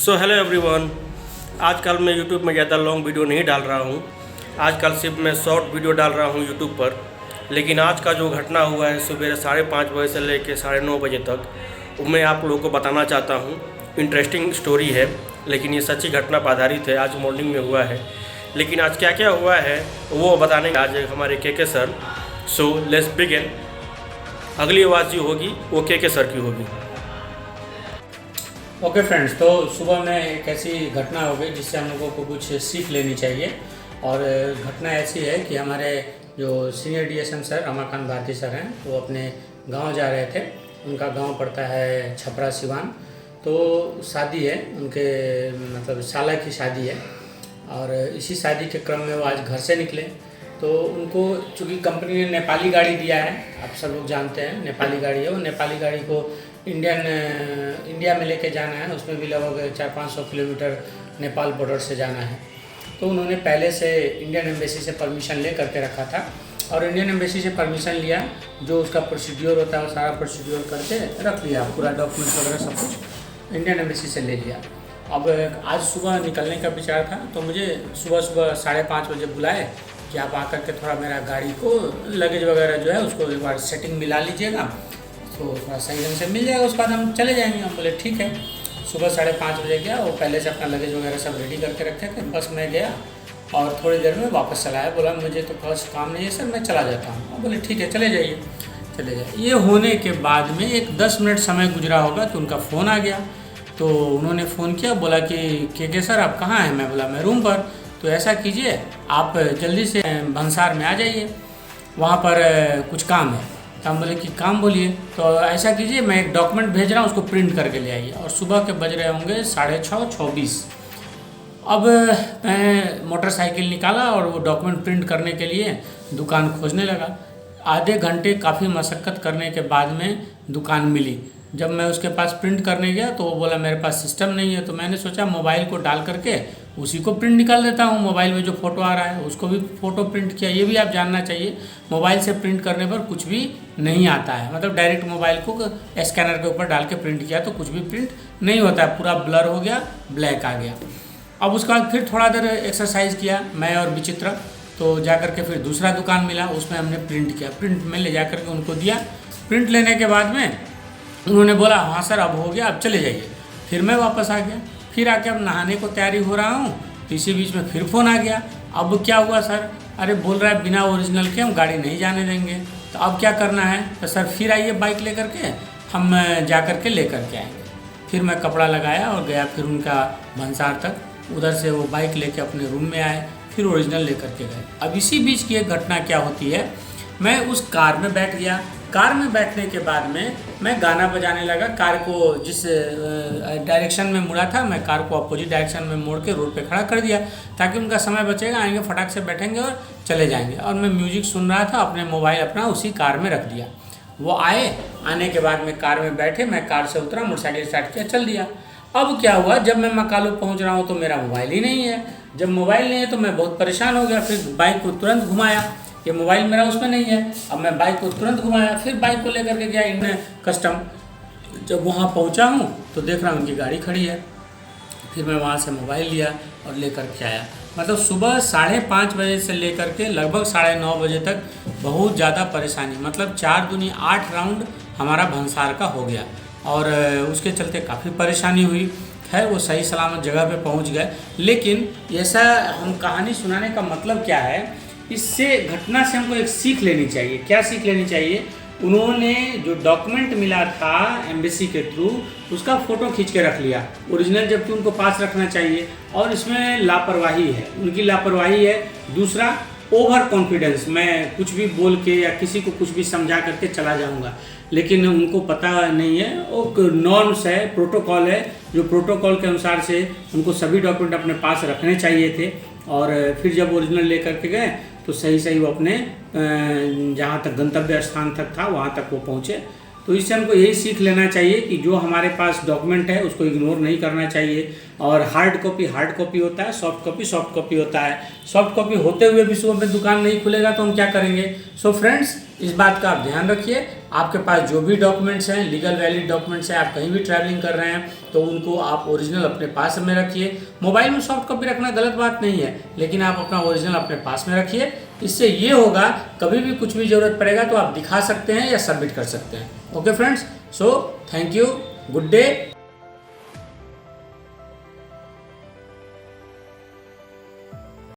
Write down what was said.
So hello everyone. आजकल मैं YouTube में ज़्यादा लॉन्ग वीडियो नहीं डाल रहा हूँ। आजकल सिर्फ मैं शॉर्ट वीडियो डाल रहा हूँ यूट्यूब पर। लेकिन आज का जो घटना हुआ है सुबह 5:30 बजे से लेकर 9:30 बजे तक, वो मैं आप लोगों को बताना चाहता हूँ। इंटरेस्टिंग स्टोरी है, लेकिन ये सच्ची घटना पर आधारित है। आज मॉर्निंग में हुआ है, लेकिन आज क्या क्या हुआ है वो बताने आज हमारे के सर। So let's begin. अगली आवाज़ जो होगी वो के सर की होगी। ओके फ्रेंड्स, तो सुबह में एक ऐसी घटना हो गई जिससे हम लोगों को कुछ सीख लेनी चाहिए। और घटना ऐसी है कि हमारे जो senior DSM sir Ramakant Bharati sir हैं, वो अपने गांव जा रहे थे। उनका गांव पड़ता है छपरा सिवान। तो शादी है उनके, मतलब साला की शादी है। और इसी शादी के क्रम में वो आज घर से निकले। तो उनको चूँकि कंपनी ने नेपाली गाड़ी दिया है, आप सब लोग जानते हैं नेपाली गाड़ी है। वो नेपाली गाड़ी को इंडिया में लेके जाना है। उसमें भी लगभग 400-500 किलोमीटर नेपाल बॉर्डर से जाना है। तो उन्होंने पहले से इंडियन एम्बेसी से परमिशन ले करके रखा था। और इंडियन एम्बेसी से परमिशन लिया, जो उसका प्रोसीड्योर होता है वो सारा प्रोसीड्योर करके रख लिया, पूरा डॉक्यूमेंट्स वगैरह सब कुछ इंडियन एम्बेसी से ले लिया। अब आज सुबह निकलने का विचार था, तो मुझे सुबह 5:30 बजे बुलाए कि आप आकर के थोड़ा मेरा गाड़ी को लगेज वगैरह जो है उसको एक बार सेटिंग मिला लीजिएगा, तो थोड़ा सही ढंग से मिल जाएगा, उसके बाद हम चले जाएंगे। हम बोले ठीक है। सुबह 5:30 बजे गया। वो पहले से अपना लगेज वगैरह सब रेडी करके रखे थे। बस मैं गया और थोड़ी देर में वापस चला आया। बोला मुझे तो कुछ काम नहीं है सर, मैं चला जाता हूँ। बोले ठीक है, चले जाइए चले जाइए। ये होने के बाद में एक 10 मिनट समय गुजरा होगा तो उनका फ़ोन आ गया। तो उन्होंने फ़ोन किया, बोला कि के सर आप कहाँ हैं? मैं बोला मैं रूम पर। तो ऐसा कीजिए, आप जल्दी से भंसार में आ जाइए, वहाँ पर कुछ काम है। तो हम बोले कि काम बोलिए। तो ऐसा कीजिए, मैं एक डॉक्यूमेंट भेज रहा हूँ, उसको प्रिंट करके ले आइए। और सुबह के बज रहे होंगे 6:30। अब मैं मोटरसाइकिल निकाला और वो डॉक्यूमेंट प्रिंट करने के लिए दुकान खोजने लगा। आधे घंटे काफ़ी मशक्क़त करने के बाद में दुकान मिली। जब मैं उसके पास प्रिंट करने गया तो वो बोला मेरे पास सिस्टम नहीं है। तो मैंने सोचा मोबाइल को डाल करके उसी को प्रिंट निकाल देता हूँ। मोबाइल में जो फ़ोटो आ रहा है उसको भी फ़ोटो प्रिंट किया। ये भी आप जानना चाहिए, मोबाइल से प्रिंट करने पर कुछ भी नहीं आता है। मतलब डायरेक्ट मोबाइल को स्कैनर के ऊपर डाल के प्रिंट किया तो कुछ भी प्रिंट नहीं होता है, पूरा ब्लर हो गया, ब्लैक आ गया। अब उसके बाद फिर थोड़ा देर एक्सरसाइज किया मैं और विचित्र। तो जा कर के फिर दूसरा दुकान मिला, उसमें हमने प्रिंट किया। प्रिंट में ले जा कर के उनको दिया। प्रिंट लेने के बाद में उन्होंने बोला हाँ सर अब हो गया, अब चले जाइए। फिर मैं वापस आ गया। फिर आके अब नहाने को तैयारी हो रहा हूँ, तो इसी बीच में फिर फ़ोन आ गया। अब क्या हुआ सर? अरे बोल रहा है बिना ओरिजिनल के हम गाड़ी नहीं जाने देंगे। तो अब क्या करना है? तो सर फिर आइए बाइक लेकर के, हम जा कर के लेकर के आएंगे। फिर मैं कपड़ा लगाया और गया फिर उनका भंसार तक। उधर से वो बाइक लेके अपने रूम में आए, फिर ओरिजिनल लेकर के गए। अब इसी बीच की एक घटना क्या होती है, मैं उस कार में बैठ गया। कार में बैठने के बाद में मैं गाना बजाने लगा। कार को जिस डायरेक्शन में मुड़ा था, मैं कार को अपोजिट डायरेक्शन में मोड़ के रोड पे खड़ा कर दिया, ताकि उनका समय बचेगा, आएंगे फटाक से बैठेंगे और चले जाएंगे। और मैं म्यूजिक सुन रहा था, अपने मोबाइल अपना उसी कार में रख दिया। वो आने के बाद में कार में बैठे, मैं कार से उतरा, मोटरसाइकिल स्टार्ट किया, चल दिया। अब क्या हुआ, जब मैं मकालू पहुँच रहा हूँ तो मेरा मोबाइल ही नहीं है। जब मोबाइल नहीं है तो मैं बहुत परेशान हो गया। फिर बाइक को तुरंत घुमाया, ये मोबाइल मेरा उसमें नहीं है। अब मैं बाइक को तुरंत घुमाया, फिर बाइक को लेकर के गया इन कस्टम। जब वहाँ पहुँचा हूँ तो देख रहा हूँ उनकी गाड़ी खड़ी है। फिर मैं वहाँ से मोबाइल लिया और लेकर के आया। मतलब सुबह 5:30 बजे से लेकर के लगभग 9:30 बजे तक बहुत ज़्यादा परेशानी। मतलब 4 दूनी 8 राउंड हमारा भंसार का हो गया। और उसके चलते काफ़ी परेशानी हुई। खैर वो सही सलामत जगह पे पहुंच गए। लेकिन ऐसा हम कहानी सुनाने का मतलब क्या है, इससे घटना से हमको एक सीख लेनी चाहिए। क्या सीख लेनी चाहिए? उन्होंने जो डॉक्यूमेंट मिला था एम्बेसी के थ्रू, उसका फ़ोटो खींच के रख लिया ओरिजिनल, जबकि उनको पास रखना चाहिए। और इसमें लापरवाही है, उनकी लापरवाही है। दूसरा, ओवर कॉन्फिडेंस, मैं कुछ भी बोल के या किसी को कुछ भी समझा करके चला जाऊंगा। लेकिन उनको पता नहीं है, वो नॉर्म्स है, प्रोटोकॉल है, जो प्रोटोकॉल के अनुसार से उनको सभी डॉक्यूमेंट अपने पास रखने चाहिए थे। और फिर जब ओरिजिनल लेकर के गए तो सही वो अपने जहाँ तक गंतव्य स्थान तक था वहाँ तक वो पहुँचे। तो इससे हमको यही सीख लेना चाहिए कि जो हमारे पास डॉक्यूमेंट है उसको इग्नोर नहीं करना चाहिए। और हार्ड कॉपी होता है, सॉफ्ट कॉपी होता है। सॉफ्ट कॉपी होते हुए भी सुबह में दुकान नहीं खुलेगा तो हम क्या करेंगे? सो फ्रेंड्स, इस बात का आप ध्यान रखिए आपके पास जो भी डॉक्यूमेंट्स हैं, लीगल वैलिड डॉक्यूमेंट्स हैं, आप कहीं भी ट्रैवलिंग कर रहे हैं तो उनको आप ओरिजिनल अपने पास में रखिए। मोबाइल में सॉफ्ट कॉपी रखना गलत बात नहीं है, लेकिन आप अपना ओरिजिनल अपने पास में रखिए। इससे ये होगा कभी भी कुछ भी ज़रूरत पड़ेगा तो आप दिखा सकते हैं या सबमिट कर सकते हैं। Okay friends, so thank you, good day.